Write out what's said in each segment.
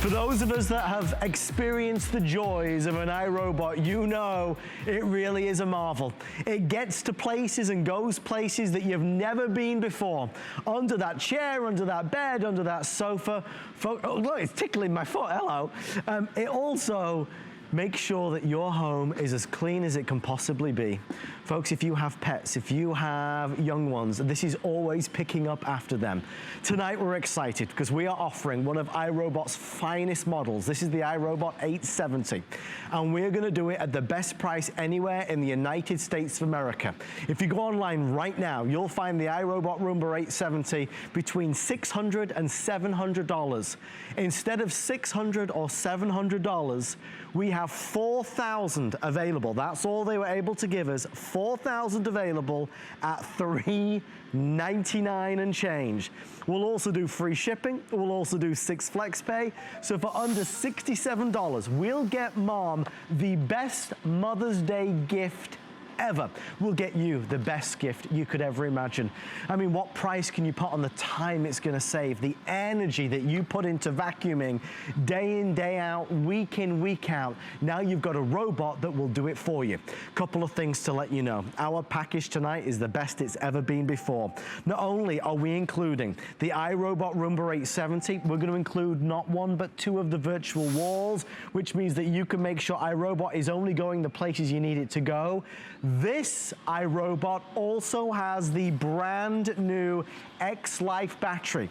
For those of us that have experienced the joys of an iRobot, you know it really is a marvel. It gets to places and goes places that you've never been before. Under that chair, under that bed, under that sofa. Oh, look, it's tickling my foot, hello. It also makes sure that your home is as clean as it can possibly be. Folks, if you have pets, if you have young ones, this is always picking up after them. Tonight we're excited because we are offering one of iRobot's finest models. This is the iRobot 870. And we're gonna do it at the best price anywhere in the United States of America. If you go online right now, you'll find the iRobot Roomba 870 between $600 and $700. Instead of $600 or $700, we have 4,000 available. That's all they were able to give us. 4,000 available at $399 and change. We'll also do free shipping. We'll also do 6 flex pay. So for under $67, we'll get mom the best Mother's Day gift ever. We'll get you the best gift you could ever imagine. I mean, what price can you put on the time it's gonna save, the energy that you put into vacuuming day in, day out, week in, week out. Now you've got a robot that will do it for you. Couple of things to let you know. Our package tonight is the best it's ever been before. Not only are we including the iRobot Roomba 870, we're gonna include not one but 2 of the virtual walls, which means that you can make sure iRobot is only going the places you need it to go. This iRobot also has the brand new XLife Battery.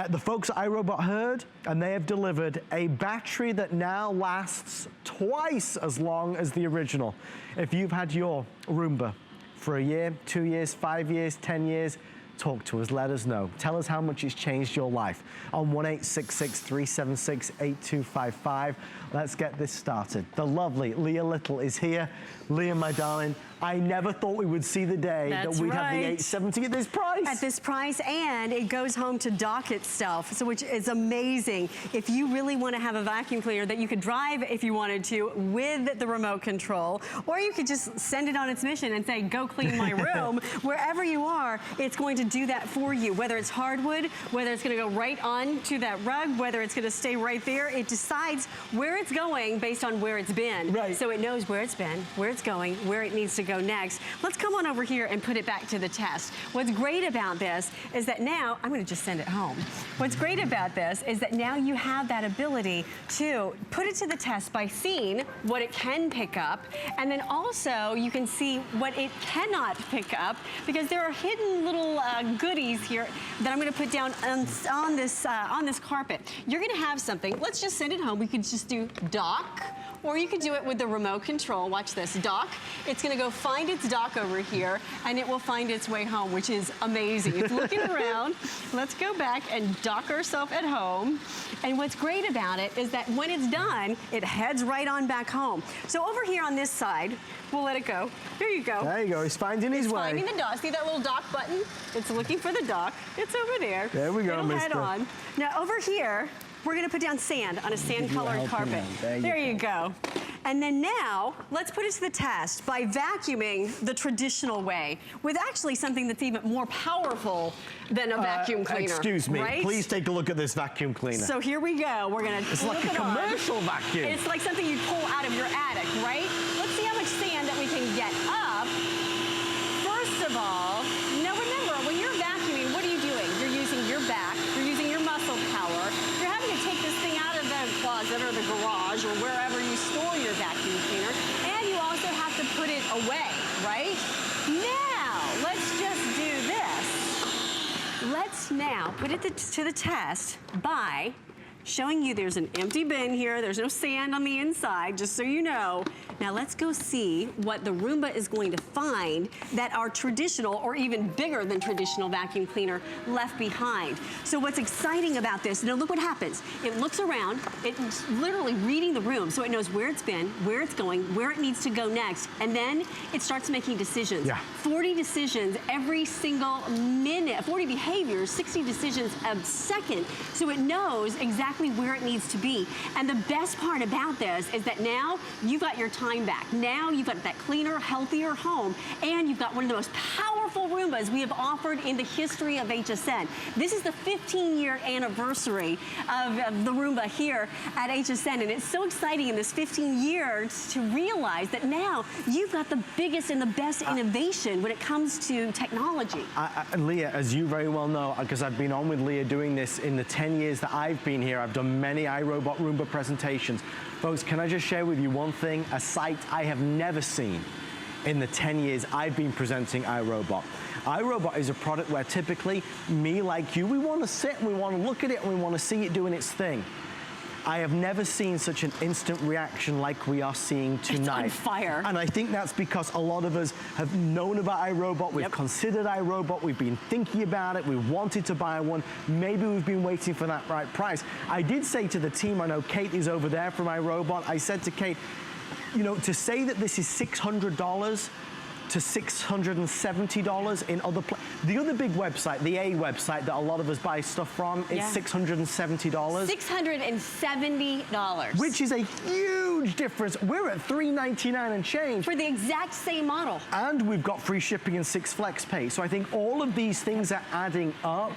The folks at iRobot heard, and they have delivered a battery that now lasts twice as long as the original. If you've had your Roomba for a year, 2 years, 5 years, 10 years, talk to us, let us know. Tell us how much it's changed your life on 1-866-376-8255. Let's get this started. The lovely Leah Little is here. Leah, my darling, I never thought we would see the day that we'd have the 870 at this price. At this price, and it goes home to dock itself, so which is amazing. If you really want to have a vacuum cleaner that you could drive if you wanted to with the remote control, or you could just send it on its mission and say, go clean my room. Wherever you are, it's going to do that for you. Whether it's hardwood, whether it's going to go right on to that rug, whether it's going to stay right there, it decides where it's going based on where it's been. Right. So it knows where it's been, where it's going, where it needs to go next. Let's come on over here and put it back to the test. What's great about this is that now, I'm gonna just send it home. What's great about this is that now you have that ability to put it to the test by seeing what it can pick up, and then also you can see what it cannot pick up, because there are hidden little goodies here that I'm gonna put down on this carpet. You're gonna have something, let's just send it home. We could just do dock, or you could do it with the remote control. Watch this, dock. It's gonna go find its dock over here, and it will find its way home, which is amazing. It's looking around. Let's go back and dock ourselves at home. And what's great about it is that when it's done, it heads right on back home. So over here on this side, we'll let it go. Here you go. There you go, he's finding his way. It's finding the dock. See that little dock button? It's looking for the dock. It's over there. There we go, mister. It'll head on. Now over here, we're gonna put down sand on a sand-colored carpet. There you go. And then now, let's put it to the test by vacuuming the traditional way with actually something that's even more powerful than a vacuum cleaner. Excuse me, right? Please take a look at this vacuum cleaner. So here we go, we're gonna It's like a commercial vacuum. It's like something you pull out of your attic, right? Let's see how much sand that we can get up. First of all, now remember, when you're vacuuming, what are you doing? You're using your back, you're using your muscle power. You're having to take this thing out of the closet or the garage or wherever you store your vacuum cleaner, and you also have to put it away, right? Now, let's just do this. Let's now put it to the test by showing you there's an empty bin here. There's no sand on the inside, just so you know. Now let's go see what the Roomba is going to find that our traditional, or even bigger than traditional vacuum cleaner left behind. So what's exciting about this, now look what happens. It looks around, it's literally reading the room, so it knows where it's been, where it's going, where it needs to go next, and then it starts making decisions. Yeah. 40 decisions every single minute, 40 behaviors, 60 decisions a second, so it knows exactly where it needs to be. And the best part about this is that now you've got your time back. Now you've got that cleaner, healthier home, and you've got one of the most powerful rooms Roombas we have offered in the history of HSN. This is the 15-year anniversary of the Roomba here at HSN, and it's so exciting in this 15 years to realize that now you've got the biggest and the best innovation when it comes to technology. Leah, as you very well know, because I've been on with Leah doing this in the 10 years that I've been here, I've done many iRobot Roomba presentations. Folks, can I just share with you one thing, a sight I have never seen in the 10 years I've been presenting iRobot. iRobot is a product where typically, me like you, we want to sit and we want to look at it and we want to see it doing its thing. I have never seen such an instant reaction like we are seeing tonight. It's on fire. And I think that's because a lot of us have known about iRobot, we've considered iRobot, we've been thinking about it, we wanted to buy one, maybe we've been waiting for that right price. I did say to the team, I know Kate is over there from iRobot, I said to Kate, you know, to say that this is $600 to $670 in other places. The other big website, the A website that a lot of us buy stuff from, it's $670. $670. Which is a huge difference. We're at $399 and change. For the exact same model. And we've got free shipping and 6 flex pay. So I think all of these things are adding up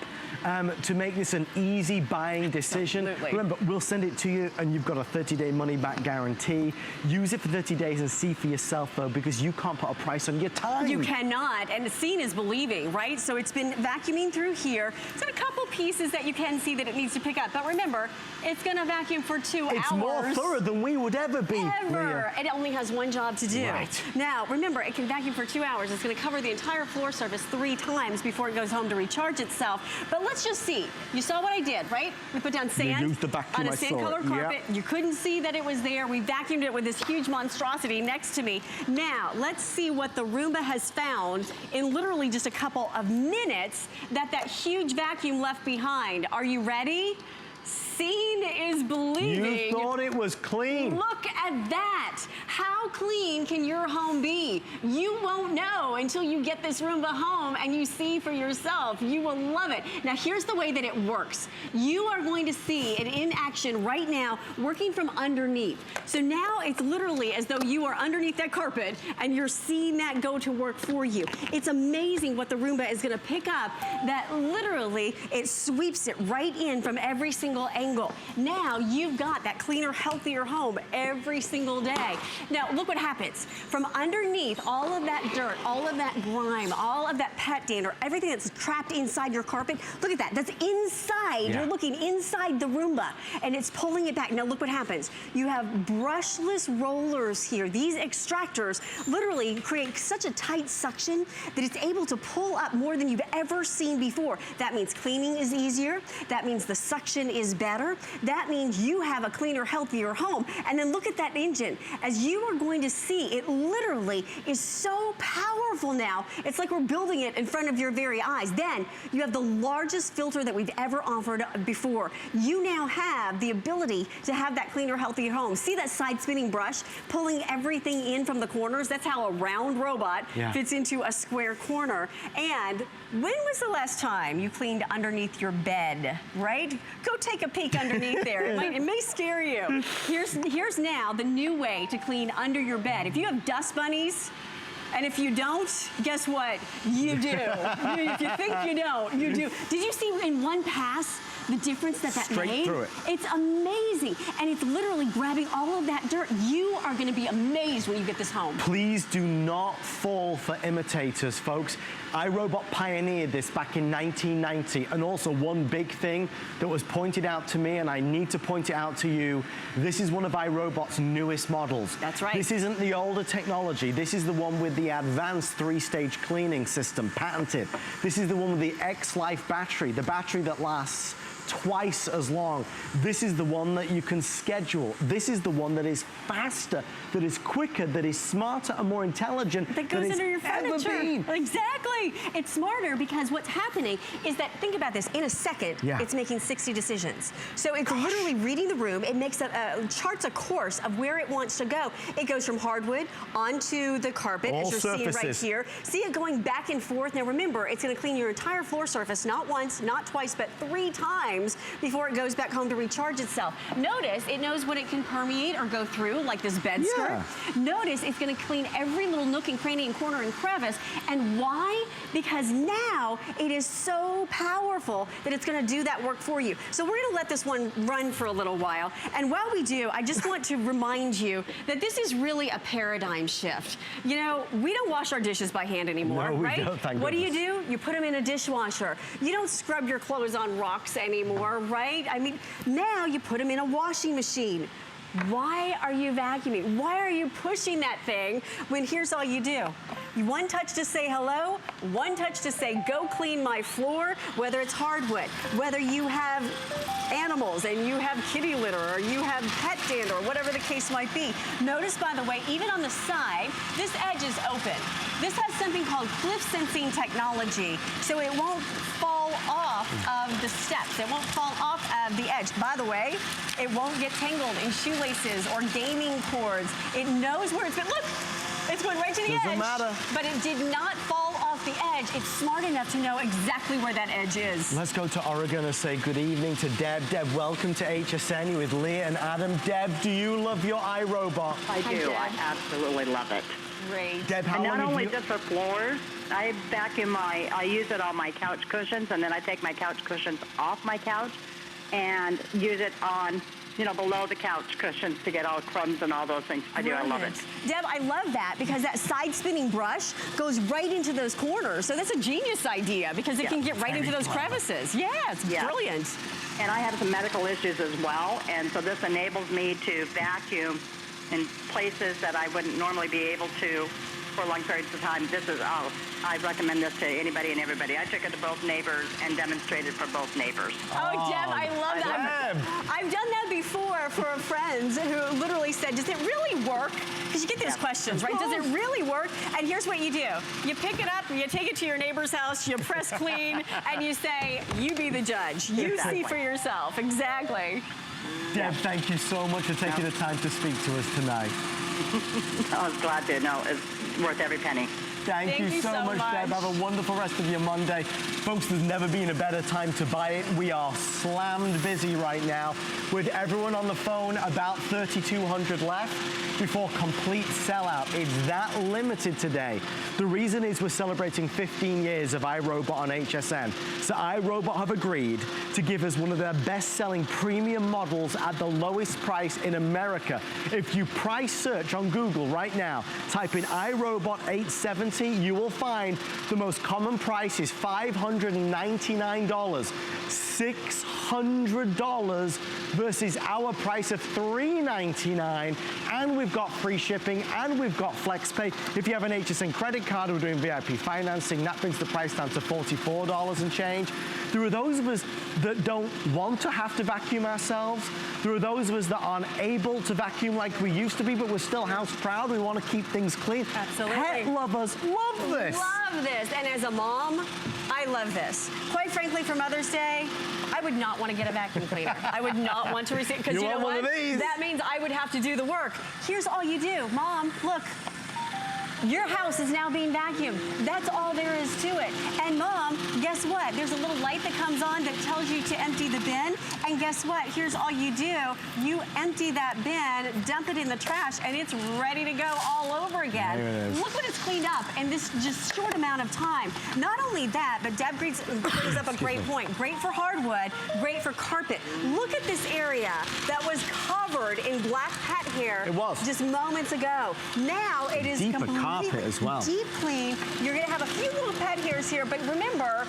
to make this an easy buying decision. Absolutely. Remember, we'll send it to you and you've got a 30-day money-back guarantee. Use it for 30 days and see for yourself, though, because you can't put a price on your time. You cannot, and seeing is believing, right? So it's been vacuuming through here. It's got a couple pieces that you can see that it needs to pick up, but remember, it's gonna vacuum for 2 hours. It's more thorough than we would ever be. Ever. It only has one job to do. Right. Now, remember, it can vacuum for 2 hours. It's gonna cover the entire floor surface 3 times before it goes home to recharge itself. But let's just see. You saw what I did, right? We put down sand used the vacuum, on a sand-colored carpet. You couldn't see that it was there. We vacuumed it with this huge monstrosity next to me. Now, let's see what the Roomba has found in literally just a couple of minutes that huge vacuum left behind. Are you ready? Seeing is believing. You thought it was clean. Look at that. How clean can your home be? You won't know until you get this Roomba home and you see for yourself. You will love it. Now, here's the way that it works. You are going to see it in action right now, working from underneath. So now it's literally as though you are underneath that carpet and you're seeing that go to work for you. It's amazing what the Roomba is going to pick up, that literally it sweeps it right in from every single angle. Now you've got that cleaner, healthier home every single day. Now look what happens. From underneath all of that dirt, all of that grime, all of that pet dander, everything that's trapped inside your carpet, look at that. That's inside. You're looking inside the Roomba and it's pulling it back. Now look what happens. You have brushless rollers here. These extractors literally create such a tight suction that it's able to pull up more than you've ever seen before. That means cleaning is easier. That means the suction is better. That means you have a cleaner, healthier home. And then look at that engine. As you are going to see, it literally is so powerful now. It's like we're building it in front of your very eyes. Then you have the largest filter that we've ever offered before. You now have the ability to have that cleaner, healthier home. See that side spinning brush pulling everything in from the corners? That's how a round robot fits into a square corner. And when was the last time you cleaned underneath your bed, right? Go take a peek underneath there. It may scare you. Here's now the new way to clean under your bed. If you have dust bunnies, and if you don't, guess what? You do. If you think you don't, you do. Did you see in one pass the difference that made? Straight through it. It's amazing. And it's literally grabbing all of that dirt. You are going to be amazed when you get this home. Please do not fall for imitators, folks. iRobot pioneered this back in 1990. And also one big thing that was pointed out to me, and I need to point it out to you, this is one of iRobot's newest models. That's right. This isn't the older technology. This is the one with the advanced 3-stage cleaning system, patented. This is the one with the XLife battery, the battery that lasts twice as long. This is the one that you can schedule. This is the one that is faster, that is quicker, that is smarter and more intelligent. That goes under your furniture. Exactly. It's smarter because what's happening is that, think about this, in a second, it's making 60 decisions. So it's literally reading the room. It makes charts a course of where it wants to go. It goes from hardwood onto the carpet, as you're seeing right here. See it going back and forth. Now remember, it's going to clean your entire floor surface, not once, not twice, but 3 times times before it goes back home to recharge itself. Notice it knows what it can permeate or go through, like this bed skirt. Notice it's gonna clean every little nook and cranny and corner and crevice. And why? Because now it is so powerful that it's gonna do that work for you. So we're gonna let this one run for a little while. And while we do, I just want to remind you that this is really a paradigm shift. You know, we don't wash our dishes by hand anymore, right? What do? You put them in a dishwasher. You don't scrub your clothes on rocks anymore, right? I mean, now you put them in a washing machine. Why are you vacuuming? Why are you pushing that thing when here's all you do? One touch to say hello, one touch to say go clean my floor, whether it's hardwood, whether you have animals and you have kitty litter or you have pet dander or whatever the case might be. Notice, by the way, even on the side, this edge is open. This has something called cliff sensing technology, so it won't fall off of the steps. It won't fall off of the edge. By the way, it won't get tangled in shoelaces or gaming cords. It knows where it's been. Look, it's going right to the edge. Doesn't matter. But it did not fall off the edge. It's smart enough to know exactly where that edge is. Let's go to Oregon and say good evening to Deb. Deb, welcome to HSN. You're with Leah and Adam. Deb, do you love your iRobot? I do. I absolutely love it. Great. Deb, how and long not only have you... just for floors, I vacuum I use it on my couch cushions, and then I take my couch cushions off my couch and use it on, you know, below the couch cushions to get all crumbs and all those things. I do. I love it. Deb, I love that because that side spinning brush goes right into those corners. So that's a genius idea because it can get right into those crevices. Yeah, it's brilliant. And I have some medical issues as well, and so this enables me to vacuum in places that I wouldn't normally be able to for long periods of time. This is, I recommend this to anybody and everybody. I took it to both neighbors and demonstrated for both neighbors. Oh, Deb, I love that. I've done that before for friends who literally said, does it really work? Because you get those questions, right? Does it really work? And here's what you do. You pick it up, you take it to your neighbor's house, you press clean, and you say, you be the judge. You see for yourself. Exactly. Deb, thank you so much for taking the time to speak to us tonight. I was glad to. No, it's worth every penny. Thank you so much, Deb. Have a wonderful rest of your Monday. Folks, there's never been a better time to buy it. We are slammed busy right now with everyone on the phone, about 3,200 left before complete sellout. It's that limited today. The reason is we're celebrating 15 years of iRobot on HSN. So iRobot have agreed to give us one of their best-selling premium models at the lowest price in America. If you price search on Google right now, type in iRobot 870, you will find the most common price is $599, $600 versus our price of $399, and we've got free shipping and we've got FlexPay. If you have an HSN credit card, we're doing VIP financing. That brings the price down to $44 and change. There are those of us that don't want to have to vacuum ourselves. There are those of us that aren't able to vacuum like we used to be, but we're still house proud. We want to keep things clean. Absolutely. Pet lovers love this. Love this. And as a mom, I love this. Quite frankly, for Mother's Day, I would not want to get a vacuum cleaner. I would not want to receive, because you know what? That means I would have to do the work. Here's all you do. Mom, look. Your house is now being vacuumed. That's all there is to it. And Mom, guess what? There's a little light that comes on that tells you to empty the bin. And guess what? Here's all you do. You empty that bin, dump it in the trash, and it's ready to go all over again. There it is. Look what it's cleaned up in this just short amount of time. Not only that, but Deb brings up a great point. Great for hardwood, great for carpet. Look at this area that was covered in black pet hair. It was. Just moments ago. Now it is completely carpet as well. Deep clean. You're going to have a few little pet hairs here, but remember,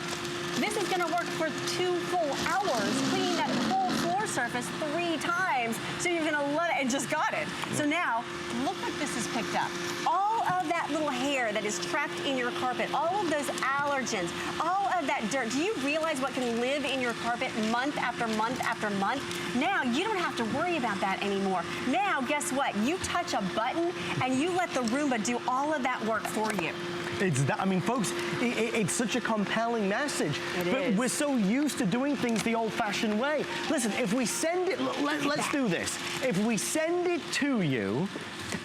this is going to work for 2 full hours, cleaning that whole floor surface 3 times. So you're going to love it, and just got it. So now, look what this has picked up. All of that little hair that is trapped in your carpet, all of those allergens, all of that dirt. Do you realize what can live in your carpet month after month after month? Now, you don't have to worry about that anymore. Now, guess what? You touch a button and you let the Roomba do all of that work for you. It's that, I mean, folks, it's such a compelling message. But we're so used to doing things the old-fashioned way. Listen, if we send it, let's do this. If we send it to you,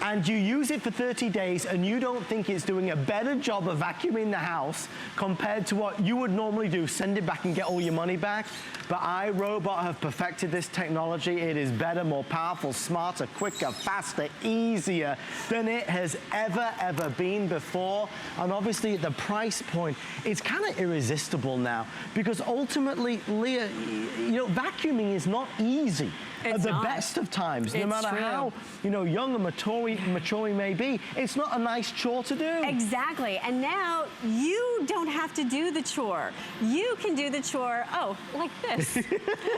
and you use it for 30 days and you don't think it's doing a better job of vacuuming the house compared to what you would normally do, send it back and get all your money back. But iRobot have perfected this technology. It is better, more powerful, smarter, quicker, faster, easier than it has ever been before. And obviously the price point, it's kind of irresistible now, because ultimately, Leah, you know, vacuuming is not easy. At the best of times, no matter how, you know, young and mature we may be, it's not a nice chore to do. Exactly, and now you don't have to do the chore. You can do the chore, oh, like this.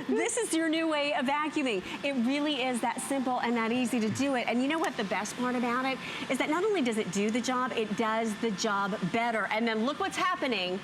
This is your new way of vacuuming. It really is that simple and that easy to do it. And you know what the best part about it is that not only does it do the job, it does the job better. And then look what's happening.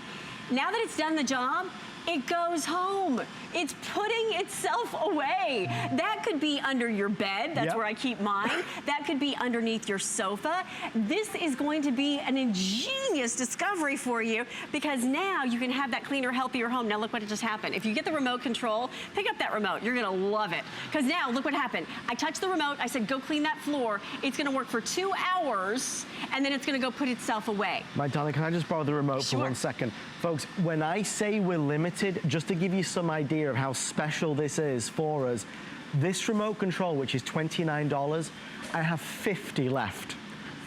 Now that it's done the job, it goes home. It's putting itself away. That could be under your bed. That's where I keep mine. That could be underneath your sofa. This is going to be an ingenious discovery for you, because now you can have that cleaner, healthier home. Now look what just happened. If you get the remote control, pick up that remote. You're gonna love it. Because now look what happened. I touched the remote. I said, go clean that floor. It's gonna work for 2 hours, and then it's gonna go put itself away. My darling, can I just borrow the remote for 1 second? Folks, when I say we're limited, just to give you some idea of how special this is for us, this remote control, which is $29, I have 50 left.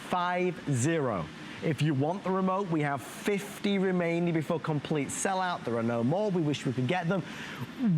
50. If you want the remote, we have 50 remaining before complete sellout. There are no more. We wish we could get them.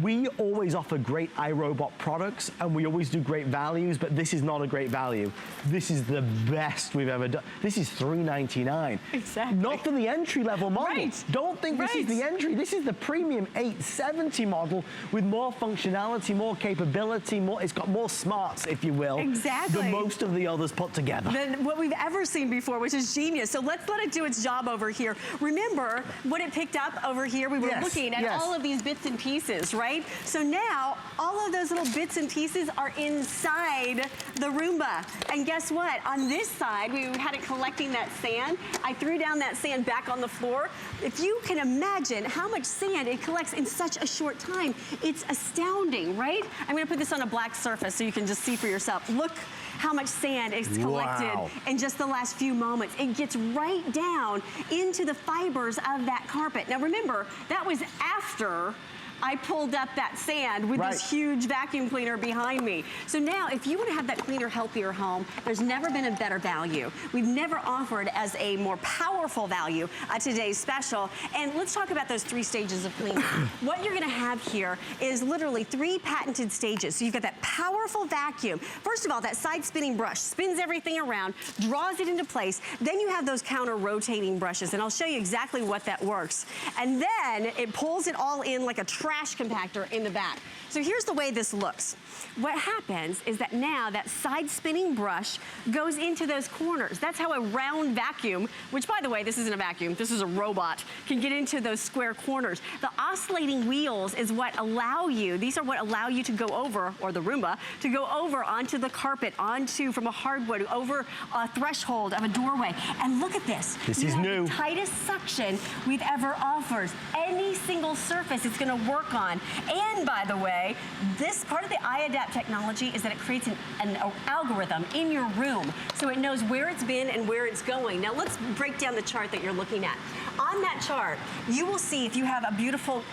We always offer great iRobot products, and we always do great values, but this is not a great value. This is the best we've ever done. This is $3.99. Exactly. Not for the entry-level model. Right. Don't think this is the entry. This is the premium 870 model with more functionality, more capability, more. It's got more smarts, if you will, than most of the others put together. Than what we've ever seen before, which is genius. So let's let it do its job over here. Remember what it picked up over here? We were looking at all of these bits and pieces, right? So now all of those little bits and pieces are inside the Roomba. And guess what? On this side, we had it collecting that sand. I threw down that sand back on the floor. If you can imagine how much sand it collects in such a short time, it's astounding, right? I'm gonna put this on a black surface so you can just see for yourself. Look how much sand is collected in just the last few moments. It gets right down into the fibers of that carpet. Now remember, that was after I pulled up that sand with this huge vacuum cleaner behind me. So now, if you want to have that cleaner, healthier home, there's never been a better value. We've never offered as a more powerful value today's special. And let's talk about those 3 stages of cleaning. What you're going to have here is literally 3 patented stages. So you've got that powerful vacuum. First of all, that side spinning brush spins everything around, draws it into place. Then you have those counter rotating brushes, and I'll show you exactly what that works. And then it pulls it all in like a trash compactor in the back. So here's the way this looks. What happens is that now that side spinning brush goes into those corners. That's how a round vacuum, which by the way, this isn't a vacuum, this is a robot, can get into those square corners. The oscillating wheels is what allow you, these are what allow you to go over, or the Roomba, to go over onto the carpet, onto, from a hardwood, over a threshold of a doorway. And look at this. This is new. The tightest suction we've ever offered. Any single surface it's gonna work on. And by the way, this part of the iAdapt technology is that it creates an algorithm in your room, so it knows where it's been and where it's going. Now let's break down the chart that you're looking at. On that chart, you will see if you have a beautiful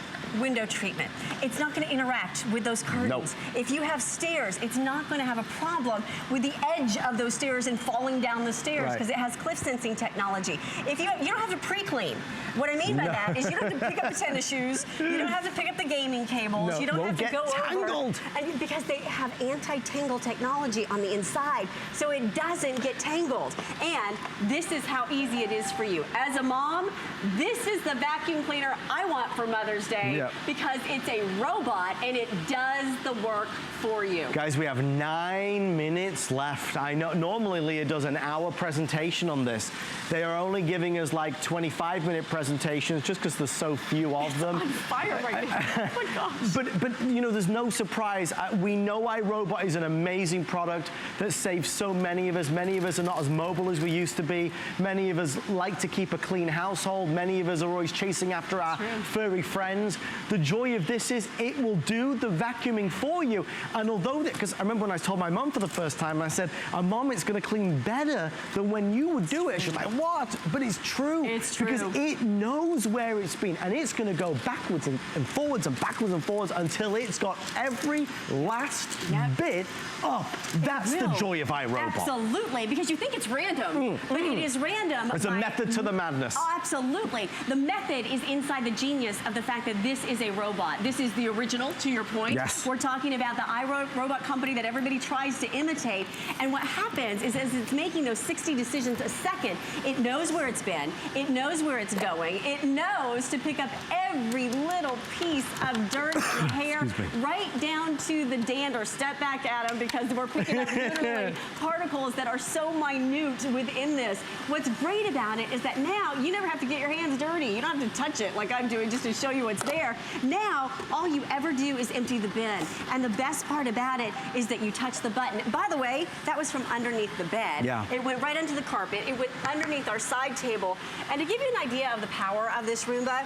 window treatment, it's not going to interact with those curtains. Nope. If you have stairs, it's not going to have a problem with the edge of those stairs and falling down the stairs, because it has cliff sensing technology. If you don't have to pre-clean. What I mean by that is you don't have to pick up the tennis shoes, you don't have to pick up the gaming cables, you don't have to go tangled. And because they have anti-tangle technology on the inside, so it doesn't get tangled. And this is how easy it is for you. As a mom, this is the vacuum cleaner I want for Mother's Day. Because it's a robot and it does the work for you. Guys, we have 9 minutes left. I know normally Leah does an hour presentation on this. They are only giving us like 25-minute presentations just because there's so few of them. It's on fire right now. Oh my gosh. But you know, there's no surprise. We know iRobot is an amazing product that saves so many of us. Many of us are not as mobile as we used to be. Many of us like to keep a clean household. cold. Many of us are always chasing after our furry friends. The joy of this is it will do the vacuuming for you. And although, because I remember when I told my mom for the first time, I said, Mom, it's going to clean better than when you would do it. She's like, what? But it's true. It's true. Because it knows where it's been, and it's going to go backwards and forwards and backwards and forwards until it's got every last bit up. That's the joy of iRobot. Absolutely, because you think it's random, but it is random. There's a method to the madness. Oh, absolutely. The method is inside the genius of the fact that this is a robot. This is the original, to your point. Yes. We're talking about the iRobot company that everybody tries to imitate. And what happens is as it's making those 60 decisions a second, it knows where it's been. It knows where it's going. It knows to pick up every little piece of dirt and hair, right down to the dander. Step back, Adam, because we're picking up literally particles that are so minute within this. What's great about it is that now you never have to get your hands dirty. You don't have to touch it like I'm doing just to show you what's there. Now, all you ever do is empty the bin. And the best part about it is that you touch the button. By the way, that was from underneath the bed. Yeah. It went right onto the carpet. It went underneath our side table. And to give you an idea of the power of this Roomba,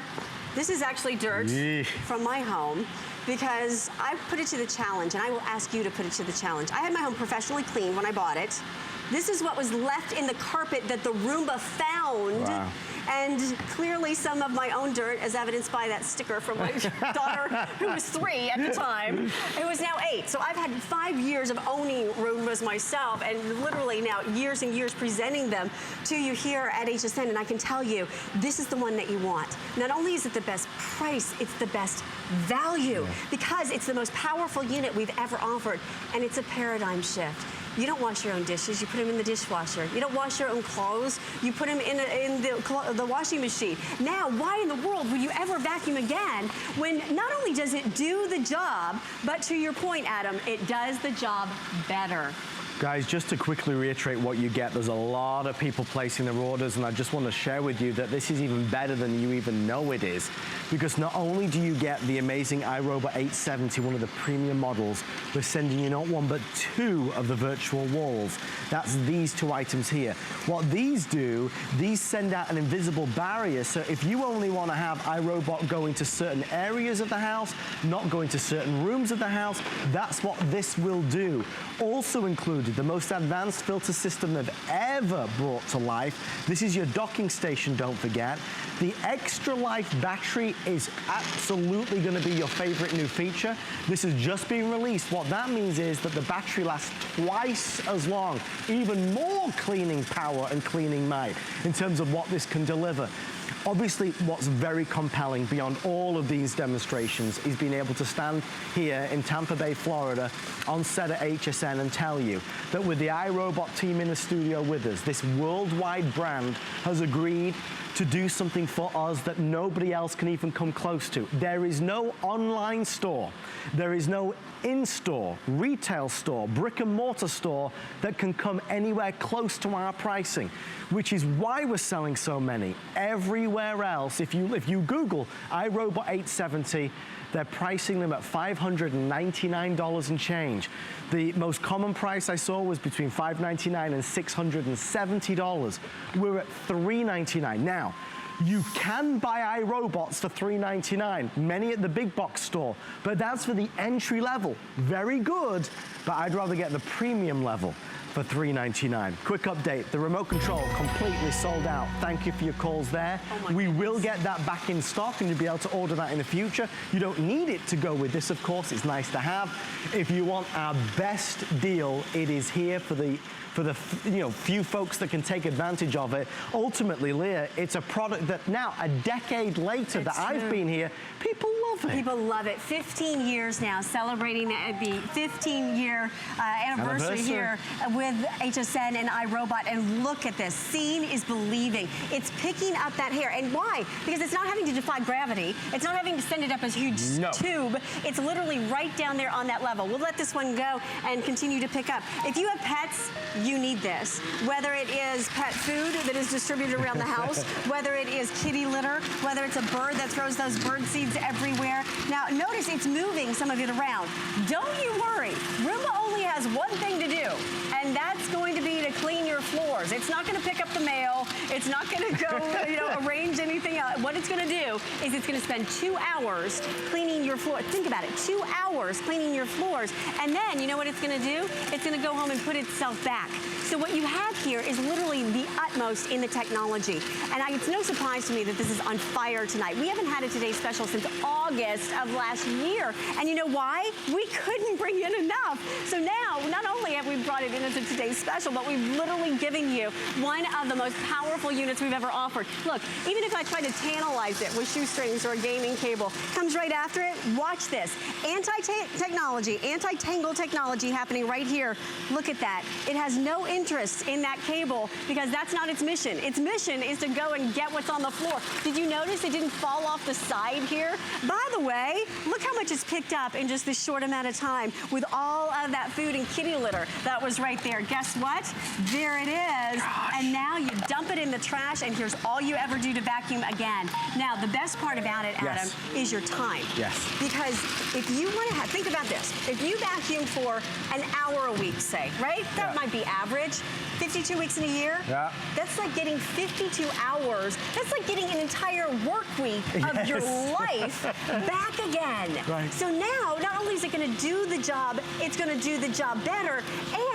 this is actually dirt from my home, because I put it to the challenge, and I will ask you to put it to the challenge. I had my home professionally cleaned when I bought it. This is what was left in the carpet that the Roomba found. Wow. And clearly some of my own dirt, as evidenced by that sticker from my daughter, who was 3 at the time, who is now 8. So I've had 5 years of owning Roombas myself, and literally now years and years presenting them to you here at HSN. And I can tell you, this is the one that you want. Not only is it the best price, it's the best value, because it's the most powerful unit we've ever offered, and it's a paradigm shift. You don't wash your own dishes, you put them in the dishwasher. You don't wash your own clothes, you put them in the washing machine. Now, why in the world would you ever vacuum again when not only does it do the job, but to your point, Adam, it does the job better. Guys, just to quickly reiterate what you get, there's a lot of people placing their orders, and I just want to share with you that this is even better than you even know it is, because not only do you get the amazing iRobot 870, one of the premium models, we're sending you not 1 but 2 of the virtual walls. That's these 2 items here. What these do, these send out an invisible barrier, so if you only want to have iRobot going to certain areas of the house, not going to certain rooms of the house, that's what this will do. Also included, the most advanced filter system they've ever brought to life. This is your docking station, don't forget. The XLife Battery is absolutely going to be your favorite new feature. This has just been released. What that means is that the battery lasts twice as long, even more cleaning power and cleaning might in terms of what this can deliver. Obviously, what's very compelling beyond all of these demonstrations is being able to stand here in Tampa Bay, Florida, on set at HSN and tell you that with the iRobot team in the studio with us, this worldwide brand has agreed to do something for us that nobody else can even come close to. There is no online store, there is no in-store, retail store, brick and mortar store that can come anywhere close to our pricing, which is why we're selling so many. Everywhere else, if you Google iRobot 870, they're pricing them at $599 and change. The most common price I saw was between $599 and $670. We're at $399. Now, you can buy iRobots for $399, many at the big box store, but that's for the entry level. Very good, but I'd rather get the premium level for $399. Quick update, the remote control completely sold out. Thank you for your calls there. We will get that back in stock, and you'll be able to order that in the future. You don't need it to go with this, of course. It's nice to have. If you want our best deal, it is here for the few folks that can take advantage of it. Ultimately, Leah, it's a product that now, a decade later that I've been here, people love it. People love it. 15 years now, celebrating the 15-year anniversary here with HSN and iRobot. And look at this. Seeing is believing. It's picking up that hair. And why? Because it's not having to defy gravity. It's not having to send it up a huge tube. It's literally right down there on that level. We'll let this one go and continue to pick up. If you have pets, you need this. Whether it is pet food that is distributed around the house, whether it is kitty litter, whether it's a bird that throws those bird seeds everywhere. Now, notice it's moving some of it around. Don't you worry. Roomba only has one thing to do, and that's going to be to clean your floors. It's It's not gonna pick up the mail. It's not gonna go, you know, arrange anything else. What it's gonna do is it's gonna spend 2 hours cleaning your floor. Think about it, 2 hours cleaning your floors. And then, you know what it's gonna do? It's gonna go home and put itself back. So what you have here is literally the utmost in the technology. And it's no surprise to me that this is on fire tonight. We haven't had a Today Special since August of last year. And you know why? We couldn't bring in enough. So now, not only have we brought it in as a Today Special, but we've literally given you one of the most powerful units we've ever offered. Look, even if I try to tantalize it with shoestrings or a gaming cable, comes right after it. Watch this. Anti-technology, anti-tangle technology happening right here. Look at that. It has no interest in that cable because that's not its mission. Its mission is to go and get what's on the floor. Did you notice it didn't fall off the side here? By the way, look how much it's picked up in just this short amount of time with all of that food and kitty litter that was right there. Guess what? There it is. Gosh. And now you dump it in the trash and here's all you ever do to vacuum again. Now, the best part about it, Adam, is your time. Yes. Because if you want to have, think about this. If you vacuum for an hour a week, say, right? That might be average. 52 weeks in a year? Yeah. That's like getting 52 hours. That's like getting an entire work week of your life back again. Right. So now, not only is it going to do the job, it's going to do the job better,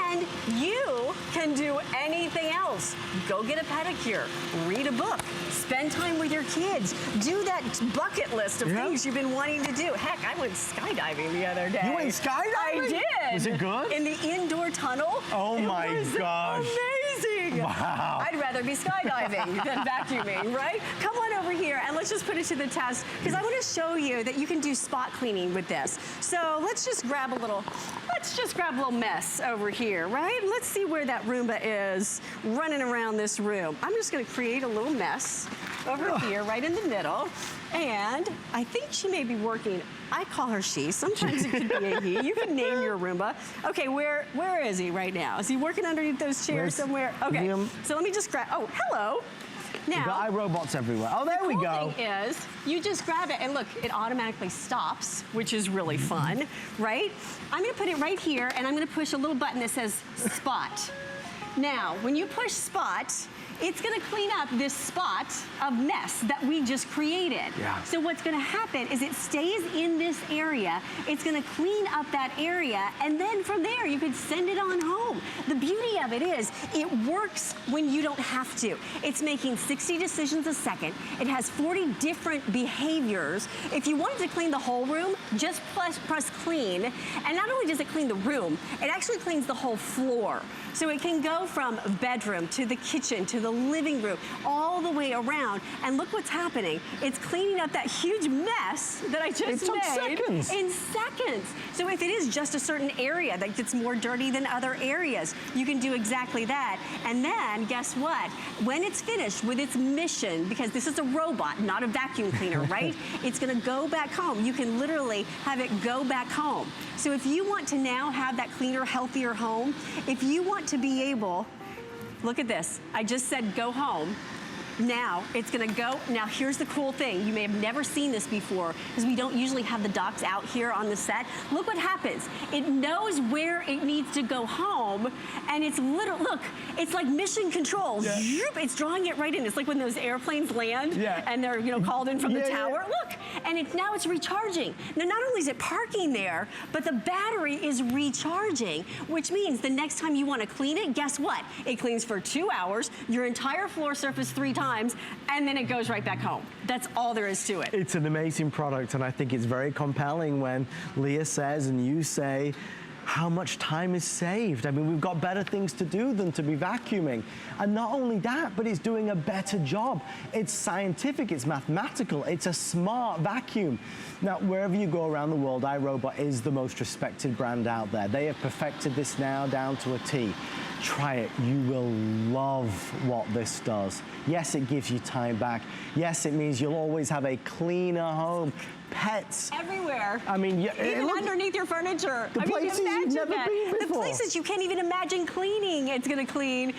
and you can do anything else. Go get a pedicure, read a book, spend time with your kids, do that bucket list of things you've been wanting to do. Heck, I went skydiving the other day. You went skydiving? I did. Was it good? In the indoor tunnel. Oh my gosh. Amazing. Wow. I'd rather be skydiving than vacuuming, right? Come on over here and let's just put it to the test because I want to show you that you can do spot cleaning with this. So let's just grab a little mess over here, right? Let's see where that Roomba is running around this room. I'm just going to create a little mess over here, right in the middle. And I think she may be working. I call her she. Sometimes it could be a he. You can name your Roomba. Okay, where is he right now? Is he working underneath those chairs somewhere? Okay, so let me just grab, oh, hello. Now, we've got iRobots everywhere. Oh, there we go. The thing is, you just grab it and look, it automatically stops, which is really fun, right? I'm gonna put it right here and I'm gonna push a little button that says spot. Now, when you push spot, it's gonna clean up this spot of mess that we just created. Yeah. So what's gonna happen is it stays in this area, it's gonna clean up that area, and then from there you could send it on home. The beauty of it is, it works when you don't have to. It's making 60 decisions a second. It has 40 different behaviors. If you wanted to clean the whole room, just press clean, and not only does it clean the room, it actually cleans the whole floor. So it can go from bedroom to the kitchen to the living room, all the way around. And look what's happening. It's cleaning up that huge mess that I just made. It took seconds. In seconds. So if it is just a certain area that gets more dirty than other areas, you can do exactly that. And then, guess what? When it's finished with its mission, because this is a robot, not a vacuum cleaner, right? It's gonna go back home. You can literally have it go back home. So if you want to now have that cleaner, healthier home, if you want to be able, look at this. I just said go home. Now it's gonna go. Now here's the cool thing. You may have never seen this before because we don't usually have the docks out here on the set. Look what happens. It knows where it needs to go home and it's literally, look, it's like mission control. Yeah. It's drawing it right in. It's like when those airplanes land and they're called in from the tower. Look, and now it's recharging. Now not only is it parking there, but the battery is recharging, which means the next time you want to clean it, guess what? It cleans for 2 hours, your entire floor surface 3 times, and then it goes right back home. That's all there is to it. It's an amazing product, and I think it's very compelling when Leah says and you say how much time is saved. I mean, we've got better things to do than to be vacuuming. And not only that, but it's doing a better job. It's scientific, it's mathematical, it's a smart vacuum. Now, wherever you go around the world, iRobot is the most respected brand out there. They have perfected this now down to a T. Try it, you will love what this does. Yes, it gives you time back. Yes, it means you'll always have a cleaner home. Pets. Everywhere. I mean, even underneath your furniture. The places you've never been before. The places you can't even imagine cleaning, it's gonna clean.